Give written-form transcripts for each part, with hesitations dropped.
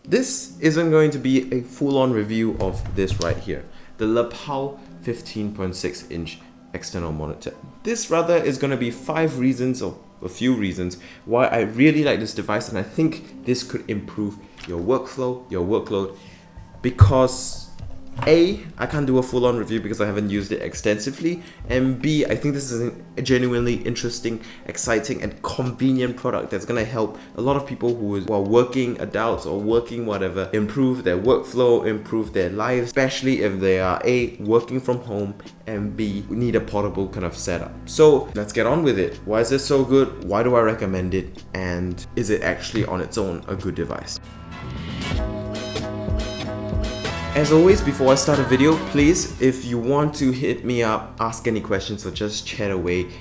This isn't going to be a full-on review of this right here, the Lepao 15.6 inch external monitor. This rather is going to be 5 reasons or a few reasons why I really like this device, and I think this could improve your workflow, your workload, because A, I can't do a full-on review because I haven't used it extensively, and B, I think this is a genuinely interesting, exciting, and convenient product that's going to help a lot of people who are working adults or working whatever improve their workflow, improve their lives, especially if they are A, working from home, and B, need a portable kind of setup. So let's get on with it. Why is this so good? Why do I recommend it? And is it actually on its own a good device? As always, before I start a video, please, if you want to hit me up, ask any questions or just chat away,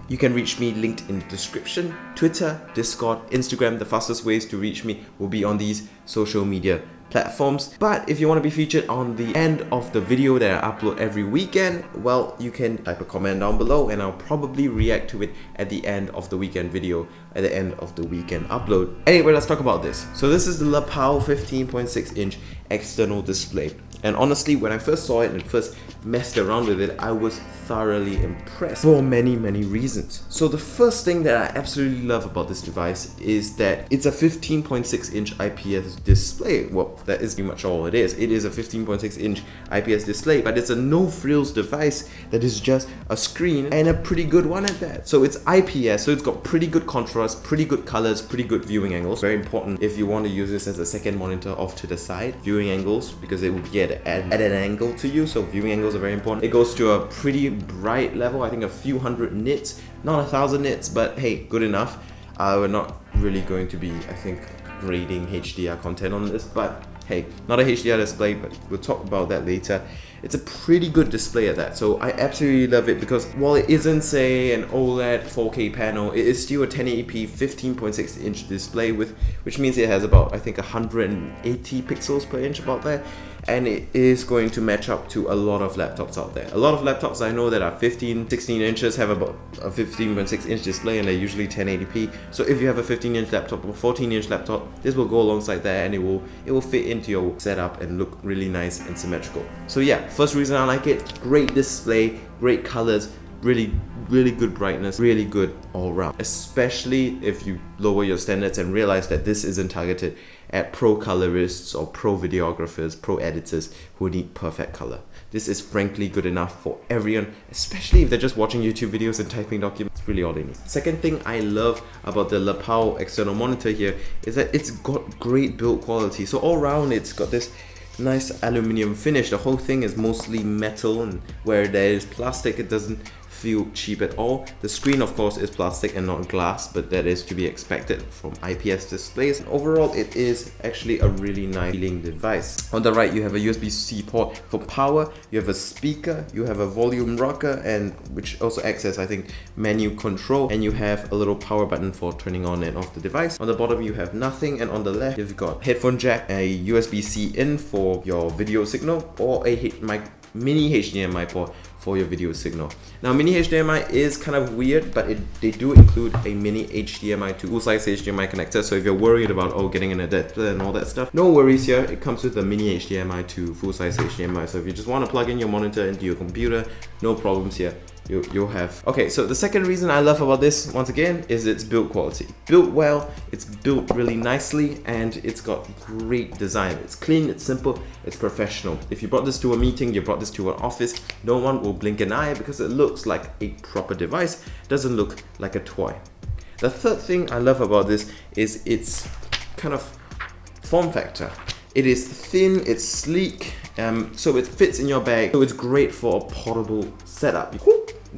you can reach me linked in the description. Twitter, Discord, Instagram, the fastest ways to reach me will be on these social media platforms. But if you want to be featured on the end of the video that I upload every weekend, well, you can type a comment down below and I'll probably react to it at the end of the weekend video, at the end of the weekend upload. Anyway, let's talk about this. So this is the Lepao 15.6 inch external display. And honestly, when I first saw it and first messed around with it, I was thoroughly impressed for many reasons. So the first thing that I absolutely love about this device is that it's a 15.6 inch IPS display. Well, that is pretty much all it is. It is a 15.6 inch IPS display, but it's a no frills device that is just a screen, and a pretty good one at that. So it's IPS, so it's got pretty good contrast, pretty good colors, pretty good viewing angles. Very important if you want to use this as a second monitor off to the side. Viewing angles, because it will be at an angle to you, so viewing angles are very important. It goes to a pretty bright level, I think a few hundred nits, not 1,000 nits, but hey, good enough. We're not really going to be, I think, grading HDR content on this, but hey, not a HDR display, but we'll talk about that later. It's a pretty good display at that, so I absolutely love it because while it isn't, say, an OLED 4K panel, it is still a 1080p 15.6 inch display, which means it has about, I think, 180 pixels per inch, about there, and it is going to match up to a lot of laptops out there. A lot of laptops I know that are 15, 16 inches have about a 15.6 inch display, and they're usually 1080p. So if you have a 15 inch laptop or 14 inch laptop, this will go alongside that, and it will fit into your setup and look really nice and symmetrical. So yeah, first reason I like it, great display, great colors, really good brightness, really good all around, especially if you lower your standards and realize that this isn't targeted at pro colorists or pro videographers, pro editors who need perfect color. This is frankly good enough for everyone, especially if they're just watching YouTube videos and typing documents. It's really all they need. Second thing I love about the Lepao external monitor here is that it's got great build quality. So all around it's got this nice aluminium finish. The whole thing is mostly metal, and where there is plastic, it doesn't feel cheap at all. The screen, of course, is plastic and not glass, but that is to be expected from IPS displays. Overall, it is actually a really nice feeling device. On the right, you have a USB-C port for power, you have a speaker, you have a volume rocker, and which also acts as, I think, menu control, and you have a little power button for turning on and off the device. On the bottom, you have nothing, and on the left, you've got headphone jack, a USB-C in for your video signal, or a mini HDMI port for your video signal. Now, mini HDMI is kind of weird, but they do include a mini HDMI to full-size HDMI connector. So if you're worried about get an adapter and all that stuff, no worries here. It comes with a mini HDMI to full-size HDMI. So if you just want to plug in your monitor into your computer, no problems here. You'll have. Okay, so the second reason I love about this, once again, is its build quality. Built well, it's built really nicely, and it's got great design. It's clean, it's simple, it's professional. If you brought this to a meeting, you brought this to an office, no one will blink an eye because it looks like a proper device. It doesn't look like a toy. The third thing I love about this is its kind of form factor. It is thin, it's sleek, so it fits in your bag. So it's great for a portable setup.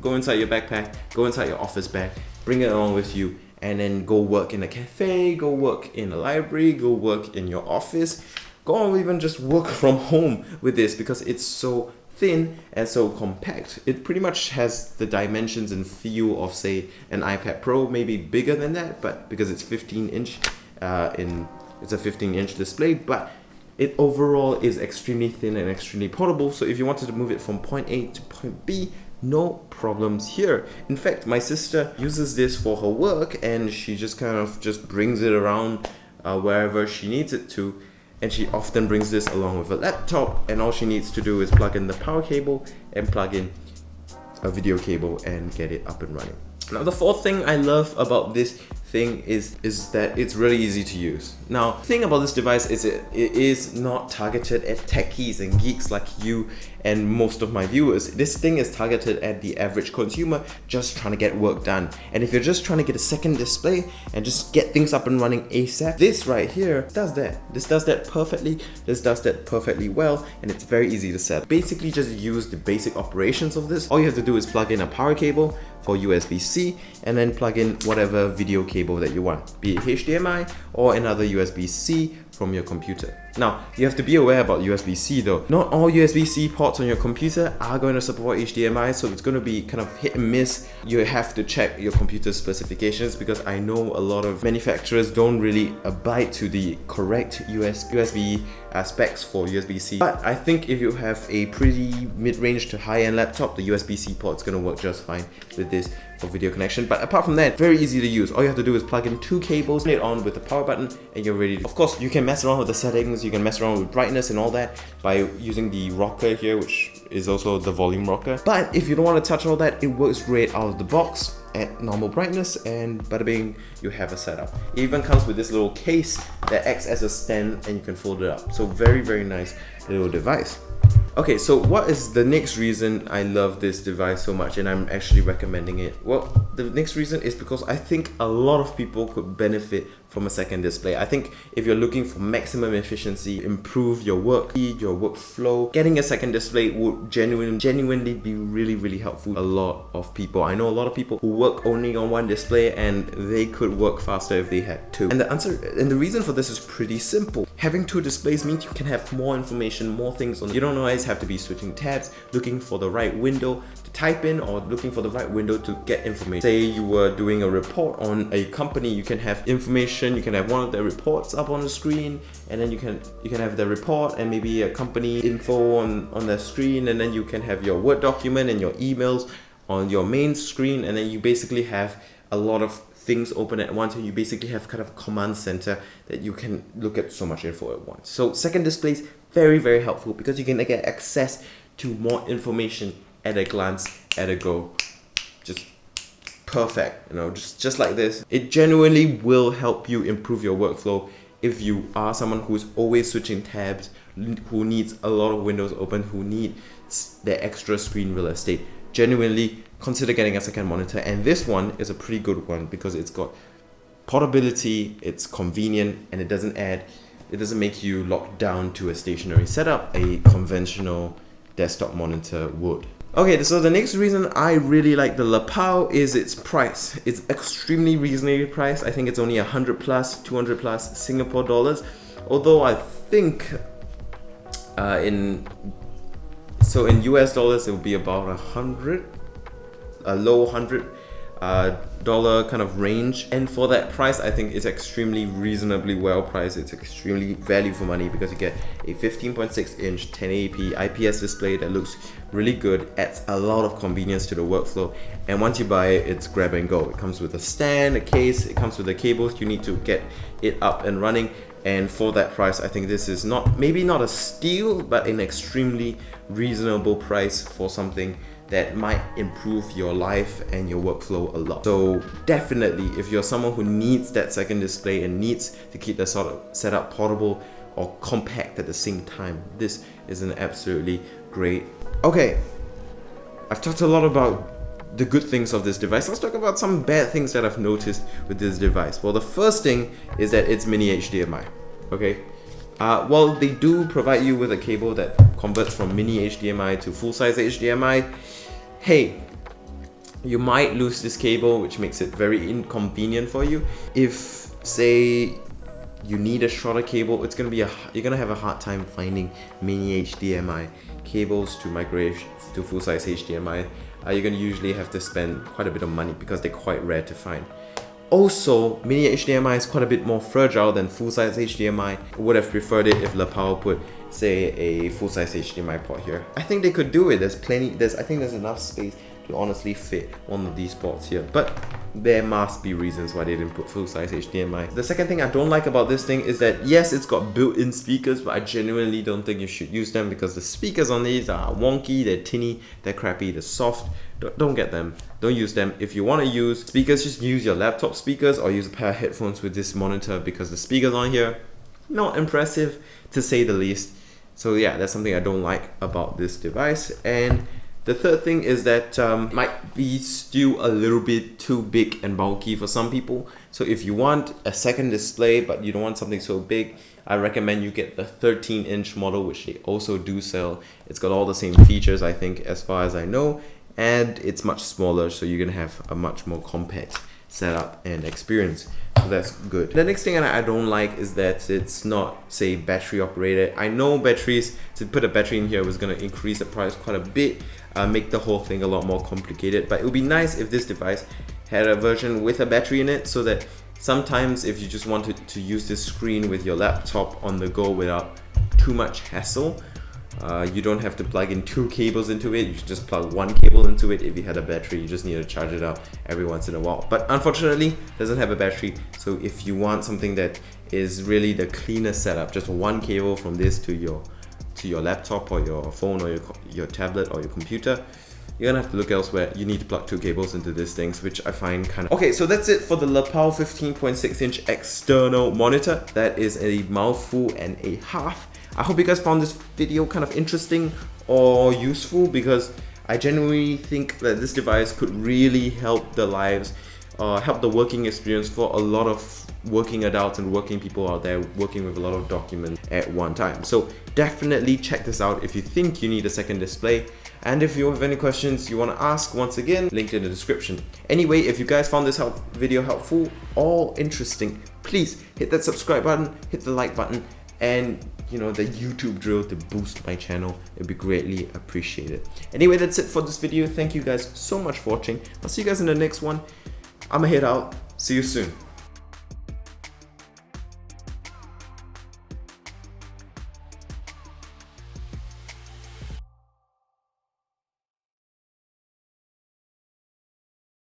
Go inside your backpack, go inside your office bag, bring it along with you, and then go work in a cafe, go work in a library, go work in your office, go on even just work from home with this because it's so thin and so compact. It pretty much has the dimensions and feel of, say, an iPad Pro, maybe bigger than that, but because it's 15 inch, it's a 15 inch display, but it overall is extremely thin and extremely portable. So if you wanted to move it from point A to point B, no problems here. In fact, my sister uses this for her work, and she just kind of just brings it around wherever she needs it to, and she often brings this along with a laptop, and all she needs to do is plug in the power cable and plug in a video cable and get it up and running. Now the fourth thing I love about this thing is that it's really easy to use. Now the thing about this device is it is not targeted at techies and geeks like you and most of my viewers. This thing is targeted at the average consumer just trying to get work done. And if you're just trying to get a second display and just get things up and running ASAP, this right here does that. This does that perfectly. This does that perfectly well, and it's very easy to set. Basically just use the basic operations of this. All you have to do is plug in a power cable for USB-C and then plug in whatever video cable that you want, be it HDMI or another USB-C from your computer. Now, you have to be aware about USB-C though. Not all USB-C ports on your computer are going to support HDMI, so it's going to be kind of hit and miss. You have to check your computer specifications, because I know a lot of manufacturers don't really abide to the correct USB specs for USB-C. But I think if you have a pretty mid-range to high-end laptop, the USB-C port is going to work just fine with this for video connection. But apart from that, very easy to use. All you have to do is plug in 2 cables, turn it on with the power button, and you're ready. Of course, you can mess around with the settings, you can mess around with brightness and all that by using the rocker here, which is also the volume rocker. But if you don't want to touch all that, it works great out of the box at normal brightness, and bada bing, you have a setup. It even comes with this little case that acts as a stand and you can fold it up. So very, very nice little device. Okay, so what is the next reason I love this device so much and I'm actually recommending it? Well, the next reason is because I think a lot of people could benefit from a second display. I think if you're looking for maximum efficiency, improve your work speed, your workflow, getting a second display would genuinely be really, really helpful to a lot of people. I know a lot of people who work only on one display and they could work faster if they had two. And the reason for this is pretty simple. Having 2 displays means you can have more information, more things on. You don't always have to be switching tabs, looking for the right window to type in, or looking for the right window to get information. Say you were doing a report on a company, you can have information, you can have one of their reports up on the screen, and then you can have the report and maybe a company info on the screen, and then you can have your Word document and your emails on your main screen, and then you basically have a lot of things open at once, and you basically have kind of command center that you can look at so much info at once. So second displays, very, very helpful, because you can get access to more information at a glance, at a go. Just perfect, you know, just like this. It genuinely will help you improve your workflow if you are someone who's always switching tabs, who needs a lot of windows open, who needs the extra screen real estate. Genuinely consider getting a second monitor, and this one is a pretty good one because it's got portability, it's convenient, and it doesn't make you locked down to a stationary setup a conventional desktop monitor would. Okay, so the next reason I really like the Lapao is its price. It's extremely reasonably priced. I think it's only 100 plus, 200 plus Singapore dollars. Although I think in US dollars it would be about a low $100 kind of range, and for that price I think it's extremely reasonably well priced. It's extremely value for money because you get a 15.6 inch 1080p IPS display that looks really good, adds a lot of convenience to the workflow, and once you buy it, it's grab and go. It comes with a stand, a case, it comes with the cables you need to get it up and running, and for that price I think this is maybe not a steal, but an extremely reasonable price for something that might improve your life and your workflow a lot. So definitely, if you're someone who needs that second display and needs to keep the sort of setup portable or compact at the same time, this is an absolutely great. Okay, I've talked a lot about the good things of this device. Let's talk about some bad things that I've noticed with this device. Well, the first thing is that it's mini HDMI. Okay, well, they do provide you with a cable that converts from mini HDMI to full-size HDMI. Hey, you might lose this cable, which makes it very inconvenient for you. If, say, you need a shorter cable, you're gonna have a hard time finding mini HDMI cables to migrate to full-size HDMI. You're gonna usually have to spend quite a bit of money because they're quite rare to find. Also, mini HDMI is quite a bit more fragile than full-size HDMI. I would have preferred it if Lapao put, say, a full-size HDMI port here. I think they could do it. I think there's enough space to honestly fit one of these ports here, but there must be reasons why they didn't put full-size HDMI. The second thing I don't like about this thing is that yes, it's got built-in speakers, but I genuinely don't think you should use them because the speakers on these are wonky, they're tinny, they're crappy, they're soft. Don't get them. Don't use them. If you want to use speakers, just use your laptop speakers or use a pair of headphones with this monitor because the speakers on here, not impressive to say the least. So yeah, that's something I don't like about this device. And the third thing is that might be still a little bit too big and bulky for some people. So if you want a second display but you don't want something so big, I recommend you get the 13-inch model, which they also do sell. It's got all the same features, I think, as far as I know, and it's much smaller, so you're gonna have a much more compact setup and experience. So that's good. The next thing I don't like is that it's not, say, battery operated. I know batteries, to put a battery in here was going to increase the price quite a bit, make the whole thing a lot more complicated, but it would be nice if this device had a version with a battery in it, so that sometimes if you just wanted to use this screen with your laptop on the go without too much hassle, you don't have to plug in 2 cables into it. You should just plug 1 cable into it. If you had a battery, you just need to charge it up every once in a while. But unfortunately, it doesn't have a battery. So if you want something that is really the cleanest setup, just 1 cable from this to your laptop or your phone or your tablet or your computer, you're gonna have to look elsewhere. You need to plug 2 cables into these things, which I find kind of... Okay, so that's it for the Lapel 15.6-inch external monitor. That is a mouthful and a half. I hope you guys found this video kind of interesting or useful, because I genuinely think that this device could really help the lives, help the working experience for a lot of working adults and working people out there working with a lot of documents at one time. So definitely check this out if you think you need a second display. And if you have any questions you want to ask, once again, linked in the description. Anyway, if you guys found this video helpful or interesting, please hit that subscribe button, hit the like button, and you know, the YouTube drill to boost my channel. It'd be greatly appreciated. Anyway, that's it for this video. Thank you guys so much for watching. I'll see you guys in the next one. I'ma head out. See you soon.